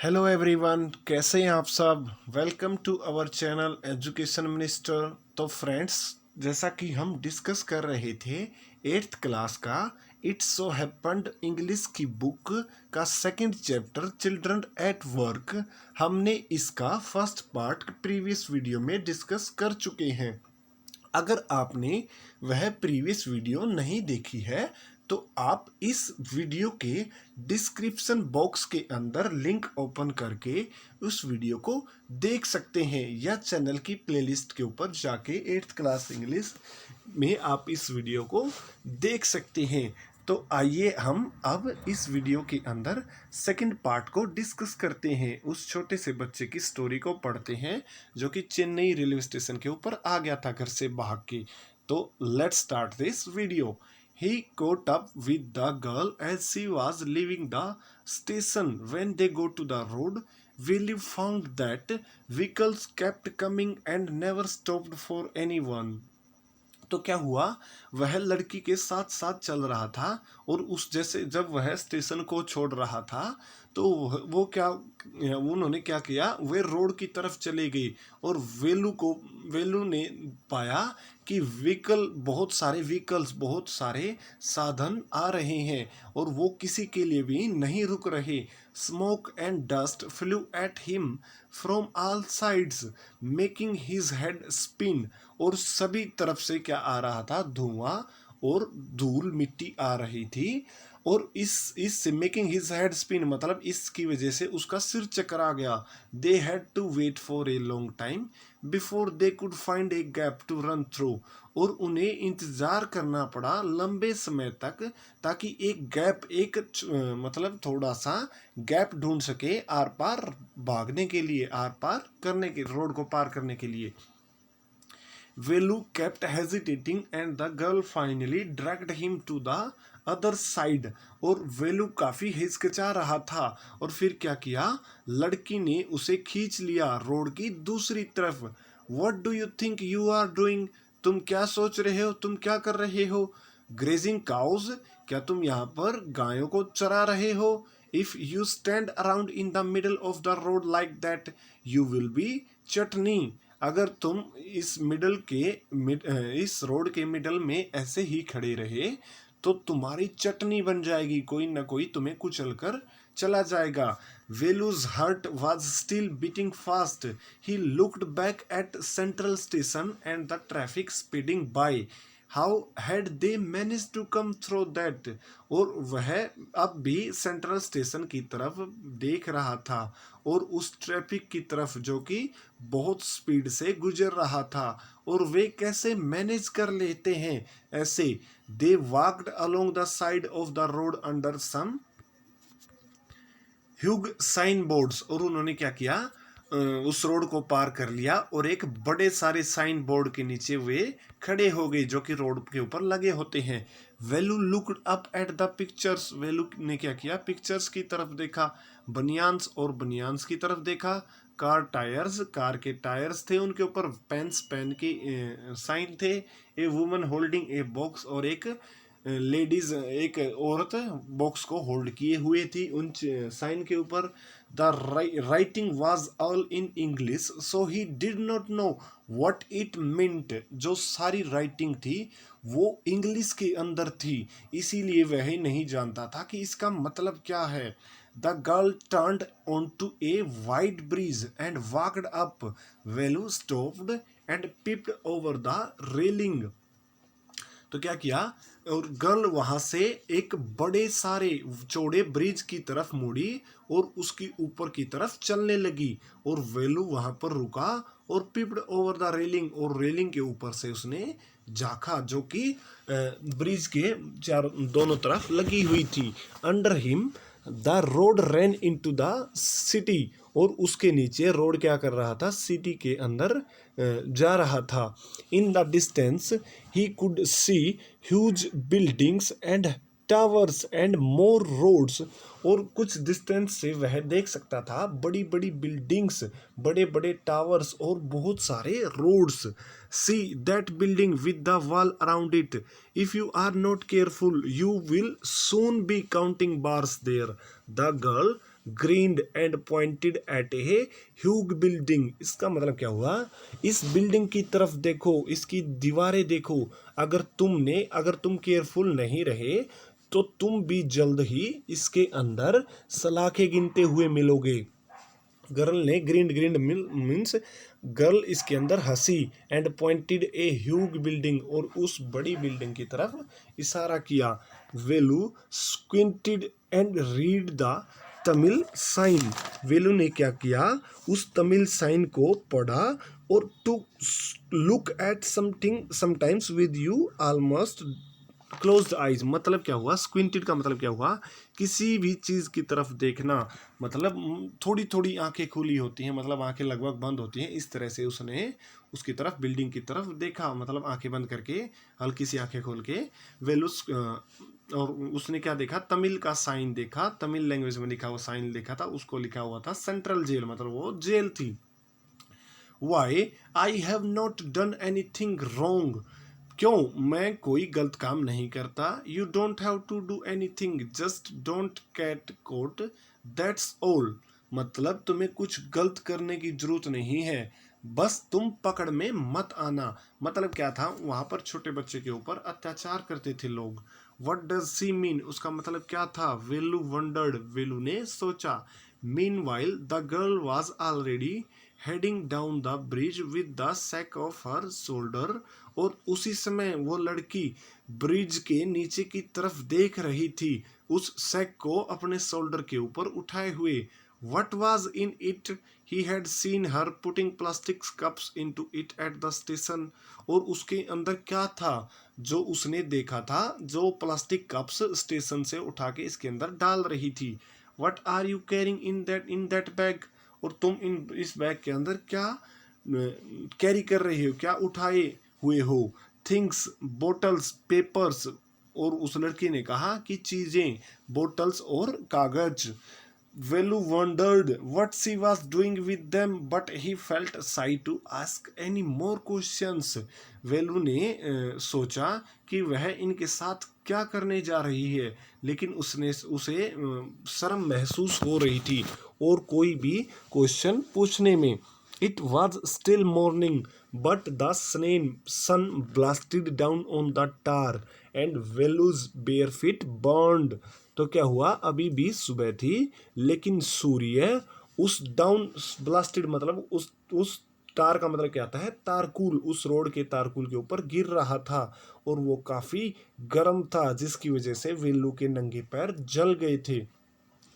Hello everyone, कैसे हैं आप सब। Welcome to our channel education minister. तो फ्रेंड्स, जैसा कि हम डिस्कस कर रहे थे एट्थ क्लास का इट्स सो हैपेंड इंग्लिश की बुक का second chapter children at work, हमने इसका फर्स्ट पार्ट प्रीवियस वीडियो में डिस्कस कर चुके हैं। अगर आपने वह प्रीवियस वीडियो नहीं देखी है तो आप इस वीडियो के डिस्क्रिप्शन बॉक्स के अंदर लिंक ओपन करके उस वीडियो को देख सकते हैं, या चैनल की प्लेलिस्ट के ऊपर जाके एट्थ क्लास इंग्लिश में आप इस वीडियो को देख सकते हैं। तो आइए हम अब इस वीडियो के अंदर सेकंड पार्ट को डिस्कस करते हैं। उस छोटे से बच्चे की स्टोरी को पढ़ते हैं जो कि चेन्नई रेलवे स्टेशन के ऊपर आ गया था घर से भाग के। तो let's start this video. He caught up with the girl as she was leaving the station. When they go to the road, Willie found that vehicles kept coming and never stopped for anyone. तो क्या हुआ, वह लड़की के साथ साथ चल रहा था और उस जैसे जब वह स्टेशन को छोड़ रहा था तो वो क्या उन्होंने क्या किया, वे रोड की तरफ चले गई और वेलू ने पाया कि बहुत सारे साधन आ रहे हैं और वो किसी के लिए भी नहीं रुक रहे। Smoke and dust flu at him from all sides making his head spin. और सभी तरफ से क्या आ रहा था, धुआं और धूल मिट्टी आ रही थी। और इस मेकिंग हिज हेड स्पिन मतलब इसकी वजह से उसका सिर चकरा गया। They had to wait for a long time before they could find a gap to run through. और उन्हें इंतजार करना पड़ा लंबे समय तक ताकि मतलब थोड़ा सा गैप ढूंढ सके आर पार भागने के लिए, आर पार करने के रोड को पार करने के लिए। Velu kept hesitating and the girl finally dragged him to the other side। और वेलू काफी हिचकिचा रहा था और फिर क्या किया, लड़की ने उसे खींच लिया रोड की दूसरी तरफ। What do you think you are doing? तुम क्या सोच रहे हो, तुम क्या कर रहे हो। ग्रेजिंग काउज, क्या तुम यहाँ पर गायों को चरा रहे हो। If you stand around in the middle of the road like that, you will be chutney। अगर तुम इस रोड के मिडल में ऐसे ही खड़े रहे तो तुम्हारी चटनी बन जाएगी, कोई ना कोई तुम्हें कुचल कर चला जाएगा। Velu's heart was still beating fast. He looked back at central station and the traffic speeding by. How had they manage to come through that. और वह अब भी सेंट्रल स्टेशन की तरफ देख रहा था और उस ट्रैफिक की तरफ जो कि बहुत स्पीड से गुजर रहा था, और वे कैसे मैनेज कर लेते हैं ऐसे। They walked along the side of the road under some huge signboards. और उन्होंने क्या किया, उस रोड को पार कर लिया और एक बड़े सारे साइन बोर्ड के नीचे वे खड़े हो गए जो कि रोड के ऊपर लगे होते हैं। Velu looked up at the pictures. Velu ने क्या किया, पिक्चर्स की तरफ देखा। बनियान्स की तरफ देखा। कार के टायर्स थे, उनके ऊपर पेन के साइन थे। A woman holding a box, और एक एक औरत बॉक्स को होल्ड किए हुए थी उन साइन के ऊपर। The writing was all in English so he did not know what it meant. जो सारी राइटिंग थी वो इंग्लिश के अंदर थी, इसीलिए वह नहीं जानता था कि इसका मतलब क्या है। The girl turned on to a wide bridge and walked up. Velu stopped and peeped over the railing. तो क्या किया, और गर्ल वहां से एक बड़े सारे चौड़े ब्रिज की तरफ मुड़ी और उसकी ऊपर की तरफ चलने लगी। और वेलू वहां पर रुका और पिप्ड ओवर द रेलिंग, और रेलिंग के ऊपर से उसने झांका जो कि ब्रिज के दोनों तरफ लगी हुई थी। Under him the road ran into the city. और उसके नीचे रोड क्या कर रहा था, सिटी के अंदर जा रहा था। In the distance he could see huge buildings and towers and more roads. और कुछ डिस्टेंस से वह देख सकता था बड़ी बड़ी बिल्डिंग्स, बड़े बड़े टावर्स और बहुत सारे roads. See that building with the wall around it, if you are not careful you will soon be counting bars there. The girl grinned and pointed at a huge building. इसका मतलब क्या हुआ, इस building की तरफ देखो, इसकी दीवारें देखो, अगर तुम केयरफुल नहीं रहे तो तुम भी जल्द ही इसके अंदर सलाखें गिनते हुए मिलोगे। गर्ल ने ग्रीन ग्रीन मीन्स गर्ल इसके अंदर हंसी and pointed a huge building और उस बड़ी बिल्डिंग की तरफ इशारा किया। Velu squinted and read the Tamil sign. Velu ने क्या किया, उस तमिल साइन को पढ़ा और to look at something sometimes with you almost closed eyes. मतलब क्या हुआ, स्क्विंटेड का मतलब क्या हुआ, किसी भी चीज़ की तरफ देखना, मतलब थोड़ी थोड़ी आंखें खुली होती हैं, मतलब आंखें लगभग बंद होती हैं। इस तरह से उसने उसकी तरफ, बिल्डिंग की तरफ देखा, मतलब आंखें बंद करके, हल्की सी आंखें खोल के। वेलुस और उसने क्या देखा, तमिल का साइन देखा, तमिल लैंग्वेज में लिखा हुआ साइन देखा था, उसको लिखा हुआ था सेंट्रल जेल, मतलब वो जेल थी। Why I have not done anything wrong. क्यों, मैं कोई गलत काम नहीं करता। You don't have to do anything, just don't get caught, that's all. मतलब तुम्हें कुछ गलत करने की जरूरत नहीं है, बस तुम पकड़ में मत आना। मतलब क्या था, वहां पर छोटे बच्चे के ऊपर अत्याचार करते थे लोग। वट डज सी मीन, उसका मतलब क्या था। वेलू वंडर्ड, वेलू ने सोचा। Meanwhile the girl was already heading down the bridge with the sack of her shoulder. और उसी समय वो लड़की ब्रिज के नीचे की तरफ देख रही थी, उस सैक को अपने शोल्डर के ऊपर उठाए हुए। What was in it, he had seen her putting plastic cups into it at the station. और उसके अंदर क्या था, जो उसने देखा था, जो प्लास्टिक कप्स स्टेशन से उठा के इसके अंदर डाल रही थी। What are you carrying in that bag, और तुम इस बैग के अंदर क्या कैरी कर रहे हो, क्या उठाए हुए हो। Things, bottles, papers. और उस लड़की ने कहा कि चीजें, बोटल्स और कागज। वेलू wandered what she was doing with them, but he felt shy to ask any more questions. वेलू ने सोचा कि वह इनके साथ क्या करने जा रही है, लेकिन उसे शर्म महसूस हो रही थी और कोई भी क्वेश्चन पूछने में। It was still morning, but the sun blasted down on the tar and Velu's bare feet burned. तो क्या हुआ, अभी भी सुबह थी, लेकिन सूर्य उस डाउन ब्लास्टेड मतलब उस तार का मतलब क्या आता है, तारकुल, उस रोड के तारकुल के ऊपर गिर रहा था और वो काफी गर्म था, जिसकी वजह से वेलू के नंगे पैर जल गए थे।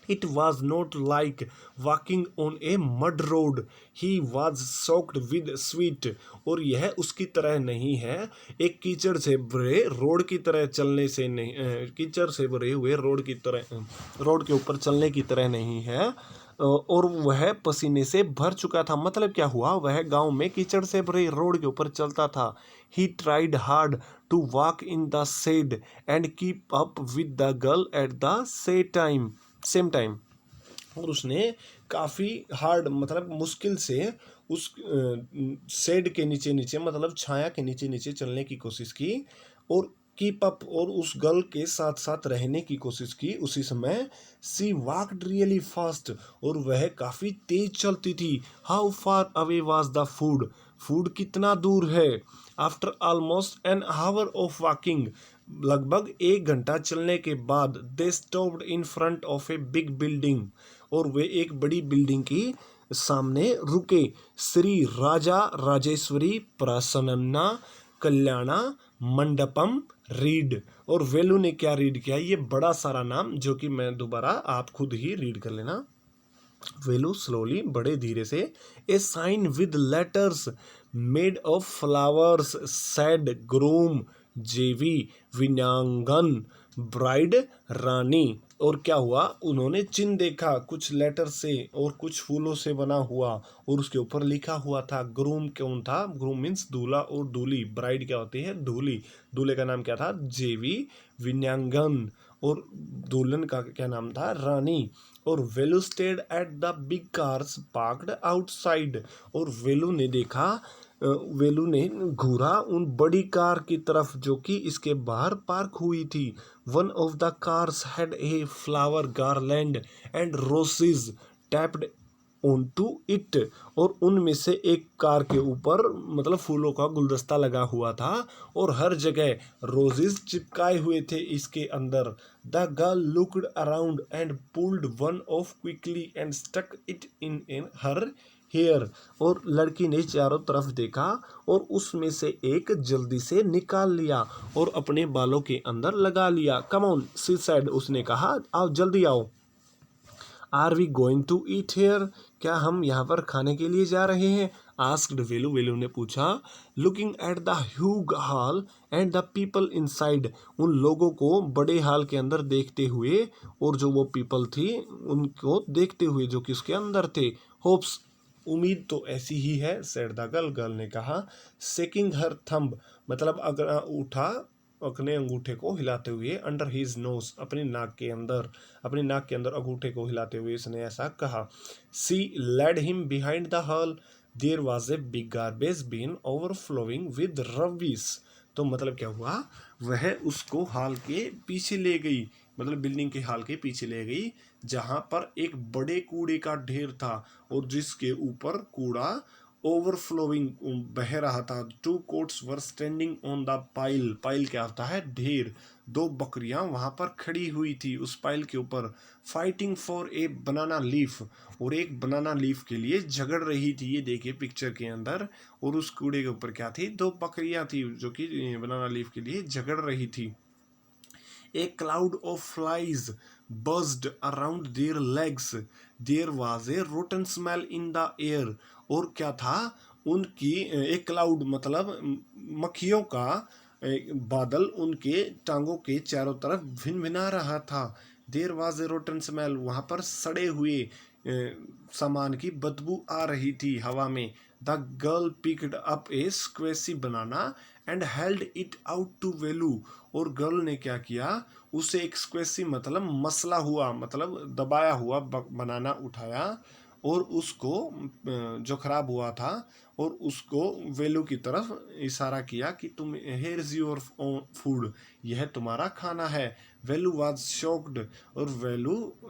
It was not like walking on a mud road. He was soaked with sweat. और यह उसकी तरह नहीं है, एक कीचड़ से भरे रोड की तरह चलने से नहीं, कीचड़ से भरे हुए रोड की तरह, रोड के ऊपर चलने की तरह नहीं है। और वह पसीने से भर चुका था। मतलब क्या हुआ, वह गांव में कीचड़ से भरे रोड के ऊपर चलता था। He tried hard to walk in the shade and keep up with the girl at the same time. और उसने काफ़ी हार्ड मतलब मुश्किल से उस शेड के नीचे नीचे, मतलब छाया के नीचे नीचे चलने की कोशिश की और कीप अप और उस गर्ल के साथ साथ रहने की कोशिश की। उसी समय सी वॉकड रियली फास्ट, और वह काफ़ी तेज चलती थी। How far away was the food, food कितना दूर है। After almost an hour of walking, लगभग 1 घंटा चलने के बाद, they stopped in front of a big building, और वे एक बड़ी बिल्डिंग की सामने रुके। श्री राजा राजेश्वरी प्रसन्ना कल्याणा मंडपम रीड। और वेलू ने क्या रीड किया, ये बड़ा सारा नाम जो कि मैं दोबारा, आप खुद ही रीड कर लेना। वेलू स्लोली, बड़े धीरे से, a sign with letters made of flowers said groom जेवी विन्यांगन ब्राइड रानी। और क्या हुआ, उन्होंने चिन्ह देखा कुछ लेटर से और कुछ फूलों से बना हुआ, और उसके ऊपर लिखा हुआ था। ग्रूम कौन था, ग्रूम मीन्स दूल्हा, और दूल्ही, ब्राइड क्या होती है, दूल्ही। दूल्हे का नाम क्या था, जेवी विन्यांगन, और दुल्हन का क्या नाम था, रानी। और Velu stared at the big cars parked outside. और वेलू ने देखा वेलू ने घूरा उन बड़ी कार की तरफ जो कि इसके बाहर पार्क हुई थी। One of the cars had a flower garland and roses taped on to it, और उनमें से एक कार के ऊपर मतलब फूलों का गुलदस्ता लगा हुआ था और हर जगह रोजेस चिपकाए हुए थे इसके अंदर। The girl looked around and pulled one off quickly and stuck it in her hair, और लड़की ने चारों तरफ देखा और उसमें से एक जल्दी से निकाल लिया और अपने बालों के अंदर लगा लिया। कम ऑन शी सेड, उसने कहा आओ जल्दी आओ। Are we going to eat here, क्या हम यहाँ पर खाने के लिए जा रहे हैं? आस्क्ड वेलू, वेलू ने पूछा। Looking at the Hugh hall and the people inside, उन लोगों को बड़े हॉल के अंदर देखते हुए और जो वो पीपल थी उनको देखते हुए जो कि उसके अंदर थे। होप्स, उम्मीद तो ऐसी ही है, सेड द गर्ल, गर्ल ने कहा। सेकिंग हर थंब, मतलब अगर उठा अपने अंगूठे को हिलाते हुए, अंडर हिज नोज, अपनी नाक के अंदर अंगूठे को हिलाते हुए इसने ऐसा कहा। She led him behind the hall, there was a big garbage bin overflowing with rubbish, तो मतलब क्या हुआ, वह उसको हॉल के पीछे ले गई, मतलब बिल्डिंग के हॉल के पीछे ले गई जहां पर एक बड़े कूड़े का ढेर था और जिसके ऊपर कूड़ा ओवरफ्लोइंग बह रहा था। Two goats were standing on the pile, pile क्या होता है, ढेर। दो बकरियां वहां पर खड़ी हुई थी उस पाइल के ऊपर। Fighting for a banana leaf, और एक बनाना लीफ के लिए झगड़ रही थी, ये देखिए पिक्चर के अंदर। और उस कूड़े के ऊपर क्या थी, दो बकरियां थी जो कि बनाना लीफ के लिए झगड़ रही थी। A cloud of flies buzzed around their legs. There was a rotten smell in the air. और क्या था, उनकी एक क्लाउड मतलब मक्खियों का बादल उनके टांगों के चारों तरफ भिनभिना रहा था। There was a rotten smell, वहां पर सड़े हुए सामान की बदबू आ रही थी हवा में। The girl picked up a squishy banana and held it out to Velu, और गर्ल ने क्या किया, उसे एक स्क्वेसी मतलब मसला हुआ मतलब दबाया हुआ बनाना उठाया और उसको जो खराब हुआ था और उसको वेलू की तरफ इशारा किया कि तुम, हेयर इज योर फूड, यह तुम्हारा खाना है। वेलू वाज शॉक्ड, और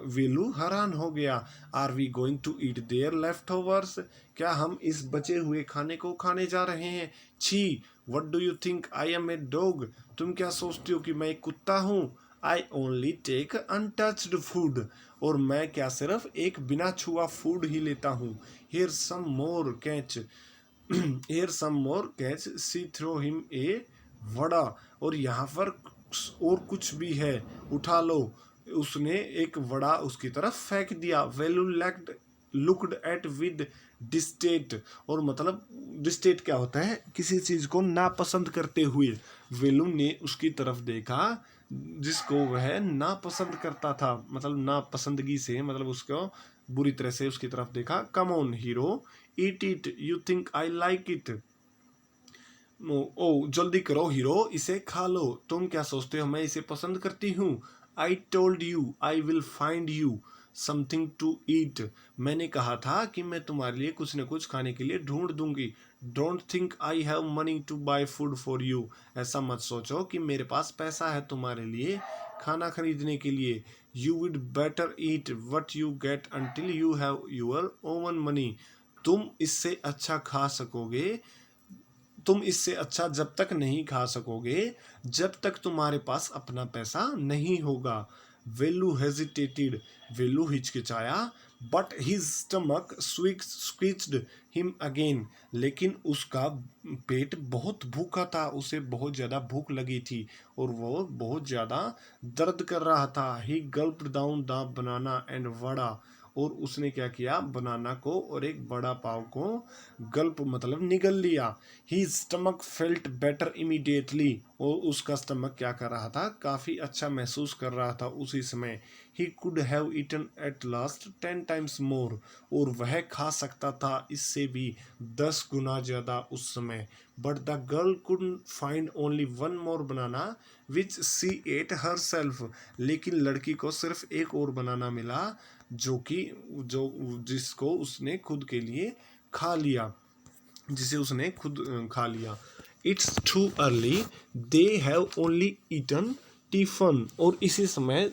वेलू हैरान हो गया। Are we going to eat their leftovers, क्या हम इस बचे हुए खाने को खाने जा रहे हैं? छी, what do you think I am a dog, तुम क्या सोचते हो कि मैं एक कुत्ता हूँ? I only take untouched food, और मैं क्या सिर्फ एक बिना छुआ फूड ही लेता हूँ। Here some more catch, here some more catch, she throw him a vada, और यहाँ पर और कुछ भी है, उठा लो। उसने एक वड़ा उसकी तरफ फेंक दिया। वेलू लुक्ड एट विद डिस्टेट, और मतलब डिस्टेट क्या होता है, किसी चीज को नापसंद करते हुए। वेलू ने उसकी तरफ देखा जिसको वह नापसंद करता था, मतलब नापसंदगी से, मतलब उसको बुरी तरह से उसकी तरफ देखा। Come on hero, eat it, you think I like it, oh जल्दी करो हीरो, इसे खा लो, तुम क्या सोचते हो मैं इसे पसंद करती हूँ? I told you I will find you something to eat, मैंने कहा था कि मैं तुम्हारे लिए कुछ न कुछ खाने के लिए ढूंढ दूंगी। Don't think I have money to buy food for you, ऐसा मत सोचो कि मेरे पास पैसा है तुम्हारे लिए खाना खरीदने के लिए। You would better eat what you get until you have your oven money, तुम इससे अच्छा जब तक नहीं खा सकोगे जब तक तुम्हारे पास अपना पैसा नहीं होगा। वेलू हेजिटेटेड, वेलू हिचकिचाया, but his stomach squeezed him again, लेकिन उसका पेट बहुत भूखा था, उसे बहुत ज़्यादा भूख लगी थी और वो बहुत ज़्यादा दर्द कर रहा था। He gulped down the banana and vada, और उसने क्या किया, बनाना को और एक बड़ा पाव को गल्प मतलब निगल लिया। ही स्टमक फेल्ट बेटर इमीडिएटली, और उसका स्टमक क्या कर रहा था, काफ़ी अच्छा महसूस कर रहा था उसी समय। He could have eaten at 10 times more, और वह खा सकता था इससे भी 10 गुना ज़्यादा उस समय। But the girl could find only one more banana which she ate herself, लेकिन लड़की को सिर्फ एक और बनाना मिला जो जिसको उसने खुद के लिए खा लिया। जिसे उसने खुद खा लिया। It's too early, they have only eaten tiffin, और इसी समय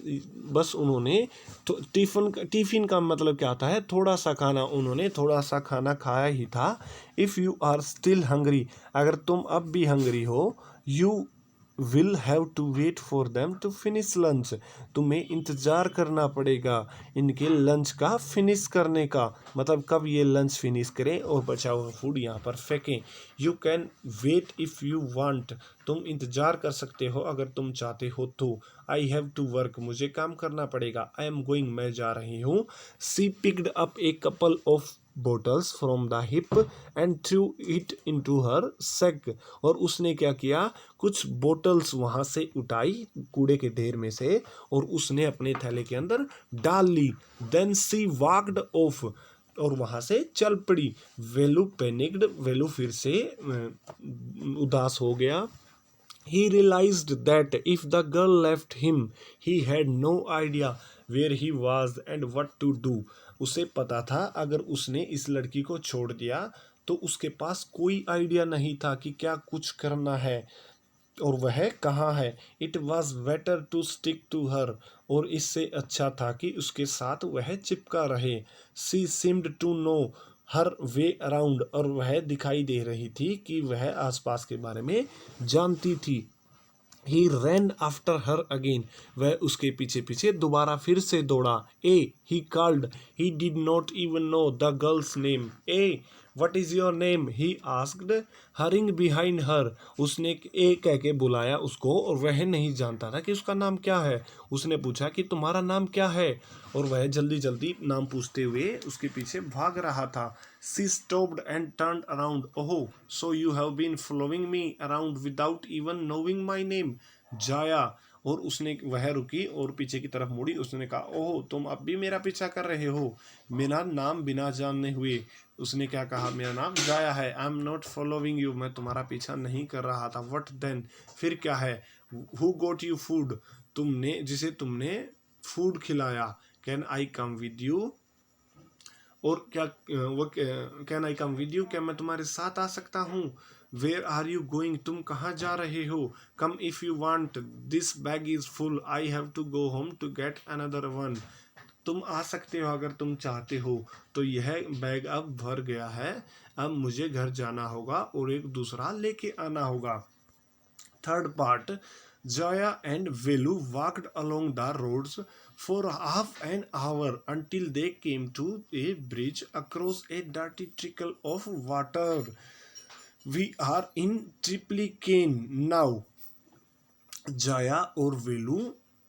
बस उन्होंने तो टिफिन का मतलब क्या आता है, थोड़ा सा खाना, उन्होंने थोड़ा सा खाना खाया ही था। If you are still hungry, अगर तुम अब भी हंग्री हो, you will have to wait for them to finish lunch, तुम्हें इंतज़ार करना पड़ेगा इनके लंच का फिनिश करने का, मतलब कब ये लंच फिनिश करें और बचा हुआ फूड यहाँ पर फेंकें। You can wait if you want, तुम इंतज़ार कर सकते हो अगर तुम चाहते हो तो। आई हैव टू वर्क, मुझे काम करना पड़ेगा। आई एम गोइंग, मैं जा रही हूँ। She picked up a couple of bottles from the heap and threw it into her sack, और उसने क्या किया, कुछ बोटल्स वहां से उठाई कूड़े के ढेर में से और उसने अपने थैले के अंदर डाल ली। देन सी वॉकड ऑफ, और वहां से चल पड़ी। वेलू पैनिक्ड, वेलू फिर से उदास हो गया। He realized that if the girl left him, he had no idea where he was and what to do. उसे पता था अगर उसने इस लड़की को छोड़ दिया तो उसके पास कोई आइडिया नहीं था कि क्या कुछ करना है और वह कहाँ है। It was better to stick to her, और इससे अच्छा था कि उसके साथ वह चिपका रहे। She seemed to know her way around, और वह दिखाई दे रही थी कि वह आसपास के बारे में जानती थी। ही रैन आफ्टर हर अगेन, वह उसके पीछे पीछे दोबारा फिर से दौड़ा। Hey he called, he did not even know the girl's name. Hey what is your name, he asked hurrying behind her, उसने ए कह के बुलाया उसको और वह नहीं जानता था कि उसका नाम क्या है। उसने पूछा कि तुम्हारा नाम क्या है, और वह जल्दी जल्दी नाम पूछते हुए उसके पीछे भाग रहा था। She stopped and turned around, ओहो so you have been following me around without even knowing my name. Jaya, और उसने वह रुकी और पीछे की तरफ मुड़ी। उसने कहा, ओह तुम अब भी मेरा पीछा कर रहे हो मेरा नाम बिना जानने हुए। उसने क्या कहा, मेरा नाम जाया है। I am not following you, मैं तुम्हारा पीछा नहीं कर रहा था। व्हाट देन, फिर क्या है। हु गोट यू फूड, तुमने जिसे तुमने फूड खिलाया। Can I come with you, और क्या वो can I come with you, क्या मैं तुम्हारे साथ आ सकता हूँ। वेयर आर यू गोइंग, तुम कहाँ जा रहे हो। Come if you want, this bag is full, I have to go home to get another one. तुम आ सकते हो अगर तुम चाहते हो, तो यह बैग अब भर गया है, अब मुझे घर जाना होगा और एक दूसरा लेके आना होगा। Third part, Jaya and Velu walked along the roads for half an hour until they came to a bridge across a dirty trickle of water. We are in Triplicane now. जाया और वेलू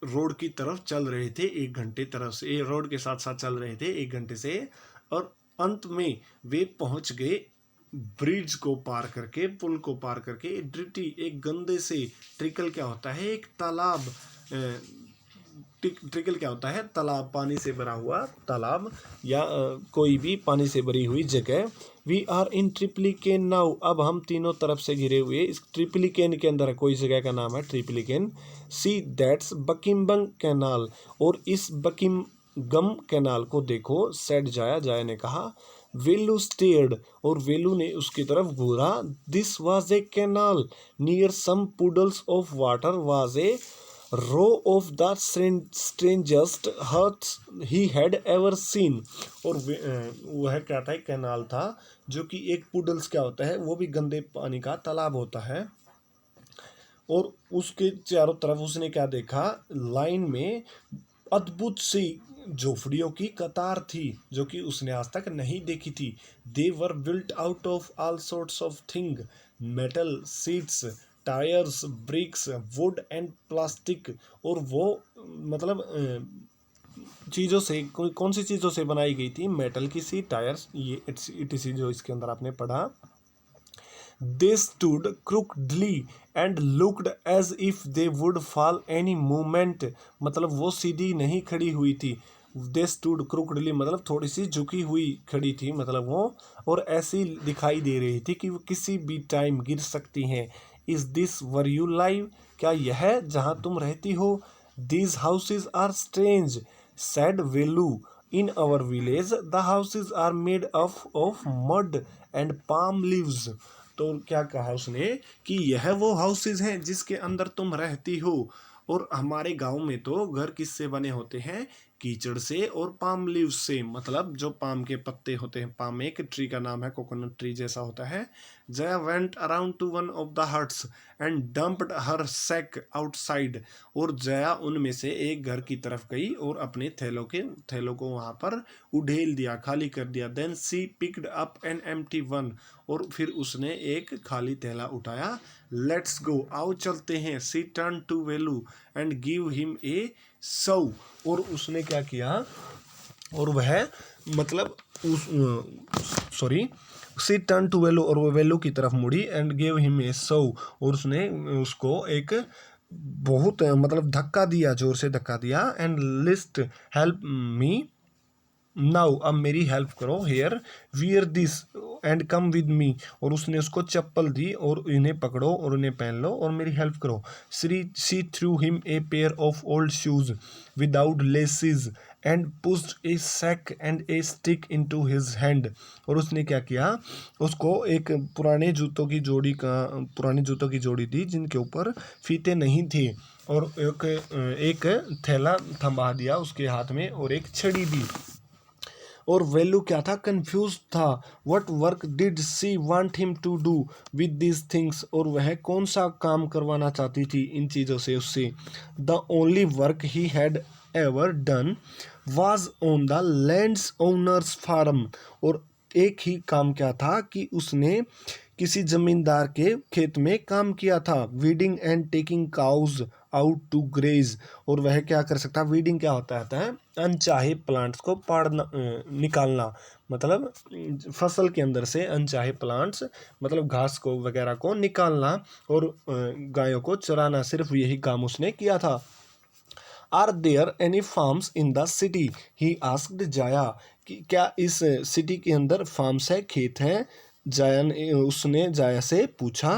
रोड की तरफ चल रहे थे, एक घंटे तरफ से रोड के साथ साथ चल रहे थे एक घंटे से, और अंत में वे पहुंच गए ब्रिज को पार करके, पुल को पार करके। ड्रिटी, एक गंदे से, ट्रिकल क्या होता है, एक तालाब, ट्रिकल क्या होता है, तालाब, पानी से भरा हुआ तालाब या कोई भी पानी से भरी हुई जगह। We are in Triplicane now, अब हम तीनों तरफ से घिरे हुए इस ट्रिप्लिकेन के अंदर कोई जगह का नाम है ट्रिप्लिकेन। सी दैट्स बकिमबंग कैनाल, और इस बकिमगम कैनाल को देखो। सेड जाया, जाया ने कहा। वेलू स्टेयर्ड, और वेलू ने उसकी तरफ घूरा। This was a canal near some puddles of water was a row of the strangest huts he had ever seen, और वह क्या था, एक कैनाल था जो कि एक पुडल्स क्या होता है, वो भी गंदे पानी का तालाब होता है। और उसके चारों तरफ उसने क्या देखा, लाइन में अद्भुत सी झोपड़ियों की कतार थी जो कि उसने आज तक नहीं देखी थी। They were built out of all sorts of thing, metal, sheets, tyres, bricks, wood and plastic, और वो मतलब चीज़ों से, कौन सी चीज़ों से बनाई गई थी, मेटल की सी, टायर्स, ये इटीसी जो इसके अंदर आपने पढ़ा। They stood crookedly and looked as if they would fall any moment, मतलब वो सीधी नहीं खड़ी हुई थी। They stood crookedly मतलब थोड़ी सी झुकी हुई खड़ी थी, मतलब वो, और ऐसी दिखाई दे रही थी कि वो किसी भी टाइम गिर सकती हैं। Is this where you live, क्या यह जहाँ तुम रहती हो। These houses are strange, said Velu, in our village the houses are made of mud and palm leaves. तो क्या कहा उसने कि यह वो हाउसेज हैं जिसके अंदर तुम रहती हो, और हमारे गांव में तो घर किससे बने होते हैं, कीचड़ से और पाम लीव्स से, मतलब जो पाम के पत्ते होते हैं, पाम एक ट्री का नाम है, कोकोनट ट्री जैसा होता है। Jaya went around to one of the huts and dumped her sack outside. और जया उनमें से एक घर की तरफ गई और अपने थैलों को वहां पर उड़ेल दिया, खाली कर दिया। Then she picked up an empty one. और फिर उसने एक खाली थैला उठाया। लेट्स गो, आओ चलते हैं। She turned to Velu and gave him a shove. और उसने क्या किया, और वह मतलब उस sorry she turned to Velu, और वो वेलू की तरफ मुड़ी and gave him a shove. और उसने उसको एक बहुत मतलब धक्का दिया, जोर से धक्का दिया। And list help me now, अब मेरी हेल्प करो। Here wear this and come with me. और उसने उसको चप्पल दी और इन्हें पकड़ो और उन्हें पहन लो और मेरी हेल्प करो। She threw him a pair of old shoes without laces and pushed a sack and a stick into his hand. और उसने क्या किया, उसको एक पुराने जूतों की जोड़ी दी जिनके ऊपर फीते नहीं थे, और एक थैला थमा दिया उसके हाथ में और एक छड़ी दी। और वेलू क्या था, कंफ्यूज था। What work did she want him to do with these things. और वह कौन सा काम करवाना चाहती थी इन चीज़ों से उससे। The only work he had ever done was on the lands owners farm. और एक ही काम क्या था कि उसने किसी जमींदार के खेत में काम किया था। Weeding and taking cows out to graze. और वह क्या कर सकता, वीडिंग क्या होता है अनचाहे प्लांट्स को निकालना, मतलब फसल के अंदर से अनचाहे प्लांट्स मतलब घास को वगैरह को निकालना और गायों को चराना, सिर्फ यही काम उसने किया था। Are there any farms in the city, he asked Jaya, कि क्या इस सिटी के अंदर फार्म्स है, खेत हैं। जाया ने उसने जाया से पूछा।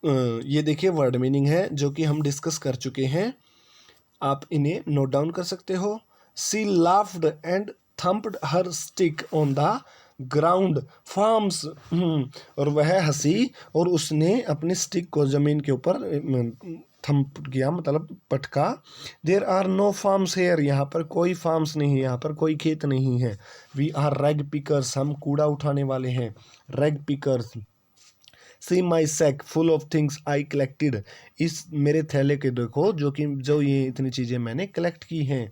ये देखिए वर्ड मीनिंग है जो कि हम डिस्कस कर चुके हैं, आप इन्हें नोट डाउन कर सकते हो। She laughed and thumped her stick on the ground farms. और वह हंसी और उसने अपनी स्टिक को जमीन के ऊपर थम्प किया, मतलब पटका। There are no farms here, यहाँ पर कोई फार्म्स नहीं है, यहाँ पर कोई खेत नहीं है। वी आर रैग पिकर्स, हम कूड़ा उठाने वाले हैं, rag pickers. See my sack full of things I collected, इस मेरे थैले के देखो जो ये इतनी चीज़ें मैंने कलेक्ट की हैं।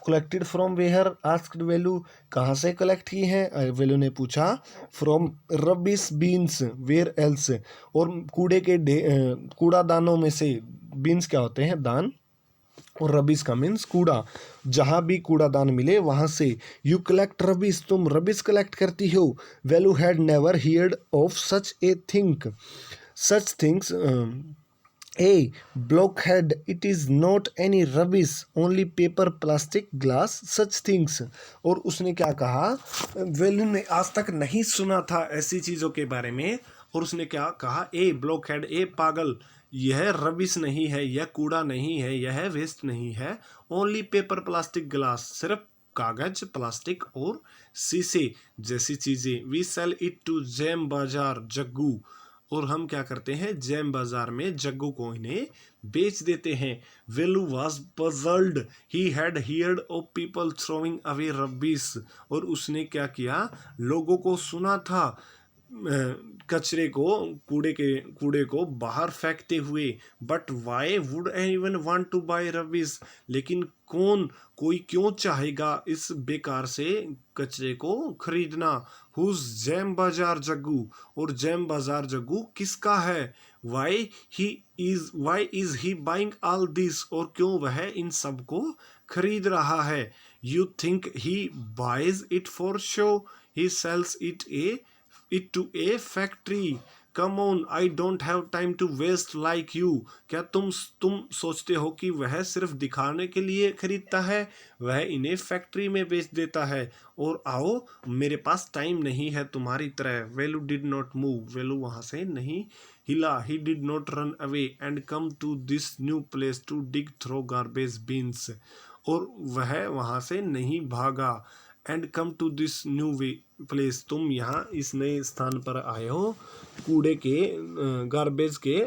Collected from where asked Velu, कहाँ से कलेक्ट की हैं, वेलू ने पूछा। From rubbish bins where else, और कूड़ादानों में से। बीन्स क्या होते हैं, दान, और रबिश का मीन्स कूड़ा, जहाँ भी कूड़ादान मिले वहाँ से। यू कलेक्ट रबिश, तुम रबिश कलेक्ट करती हो। Velu had never heard of such things a blockhead, it is not any rubbish, only paper, plastic, glass, such things। और उसने क्या कहा, वेलू ने आज तक नहीं सुना था ऐसी चीज़ों के बारे में। और उसने क्या कहा, ए ब्लॉकहेड, ए पागल, यह रबिश नहीं है, यह कूड़ा नहीं है, यह वेस्ट नहीं है। ओनली पेपर, प्लास्टिक, ग्लास, सिर्फ कागज, प्लास्टिक और शीशे जैसी चीज़ें। We sell it to Jam Bazaar Jaggu, और हम क्या करते हैं, जैम बाजार में जग्गू को इन्हें बेच देते हैं। Velu was puzzled, he had heard of people throwing away rubbish. और उसने क्या किया, लोगों को सुना था कचरे को, कूड़े को बाहर फेंकते हुए। But why would anyone want to buy rubbish, लेकिन कोई क्यों चाहेगा इस बेकार से कचरे को खरीदना। हुज जैम बाजार जग्गू, और जैम बाजार जग्गू किसका है। Why is he buying all this, और क्यों वह इन सब को खरीद रहा है। You think he buys it for show, he sells it to a factory, come on, I don't have time to waste like you। क्या तुम सोचते हो कि वह सिर्फ दिखाने के लिए खरीदता है, वह इन्हें फैक्ट्री में बेच देता है। और आओ, मेरे पास टाइम नहीं है तुम्हारी तरह। Velu did not move, Velu वहां से नहीं हिला। He did not run away and come to this new place to dig through garbage bins. और वह वहाँ से नहीं भागा। And come to this new way place, तुम यहाँ इस नए स्थान पर आए हो कूड़े के गार्बेज के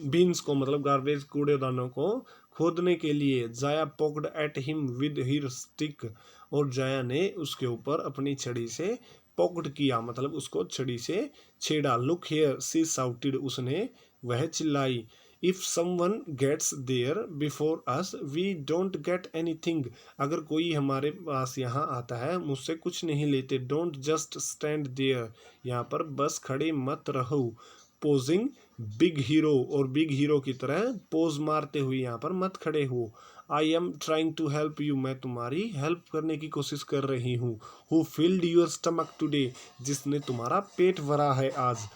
बीन्स को मतलब गार्बेज कूड़ेदानों को खोदने के लिए। जाया पोक्ड एट हिम विद हिर स्टिक, और जाया ने उसके ऊपर अपनी छड़ी से पोक्ड किया मतलब उसको छड़ी से छेड़ा। लुक हियर सी साउटेड, उसने वह चिल्लाई। If someone gets there before us we don't get anything, अगर कोई हमारे पास यहाँ आता है मुझसे कुछ नहीं लेते। डोंट जस्ट स्टैंड देयर, यहाँ पर बस खड़े मत रहो। पोजिंग बिग हीरो, और बिग हीरो की तरह पोज मारते हुए यहाँ पर मत खड़े हो। I am trying to help you, मैं तुम्हारी हेल्प करने की कोशिश कर रही हूँ। Who filled your stomach today, जिसने तुम्हारा पेट भरा है आज।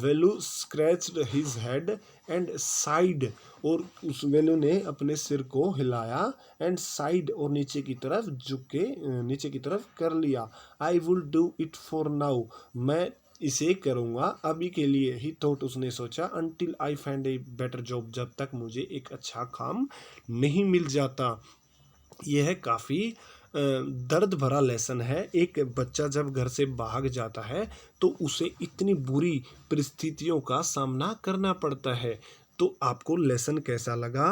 Velu scratched his head and said, और उस वेलू ने अपने सिर को हिलाया। एंड साइड, और नीचे की तरफ झुक के नीचे की तरफ कर लिया। I will do it for now, मैं इसे करूँगा अभी के लिए। ही थॉट, उसने सोचा। Until I find a better job, जब तक मुझे एक अच्छा काम नहीं मिल जाता। यह काफ़ी दर्द भरा लेसन है। एक बच्चा जब घर से भाग जाता है तो उसे इतनी बुरी परिस्थितियों का सामना करना पड़ता है। तो आपको लेसन कैसा लगा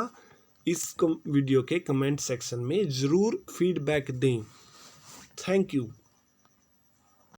इस वीडियो के कमेंट सेक्शन में ज़रूर फीडबैक दें। Thank you.